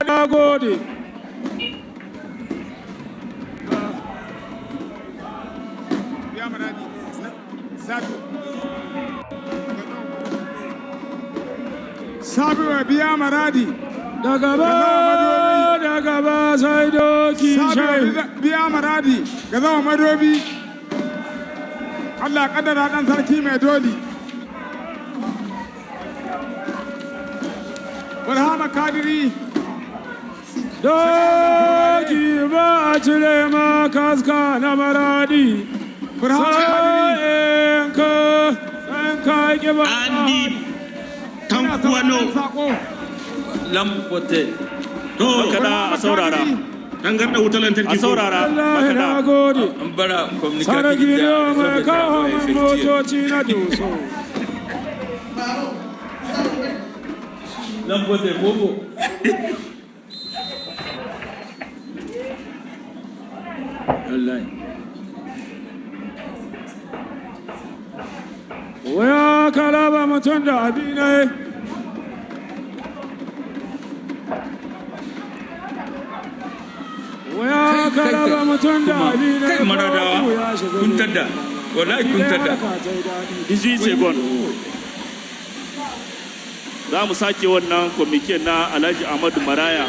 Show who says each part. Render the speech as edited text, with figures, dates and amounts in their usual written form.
Speaker 1: na gode.
Speaker 2: Sabiwa biya maradi
Speaker 1: daga ba sai doki shai
Speaker 2: biya maradi ga zama madobi Allah kaddara dan sarki mai doli Burhama Kadiri
Speaker 1: doki ba a cire ma kaska na maradi
Speaker 2: Burhama
Speaker 1: Kadiri
Speaker 3: Andi Tankwano Lampote to
Speaker 4: kada a saurara
Speaker 3: dangar da wutar lantarki
Speaker 4: a saurara
Speaker 1: na gode
Speaker 3: an bara
Speaker 1: sarki ne mai kawo motoci na doso
Speaker 3: Lampote bobo wallahi
Speaker 1: waya kalaba mutum da abinai waya kalaba mutum da abinai
Speaker 3: kai maradawa kun tada wallahi kun tada
Speaker 4: 18 seconds za mu sake wannan kwamitin na Alhaji Ahmadu Maraya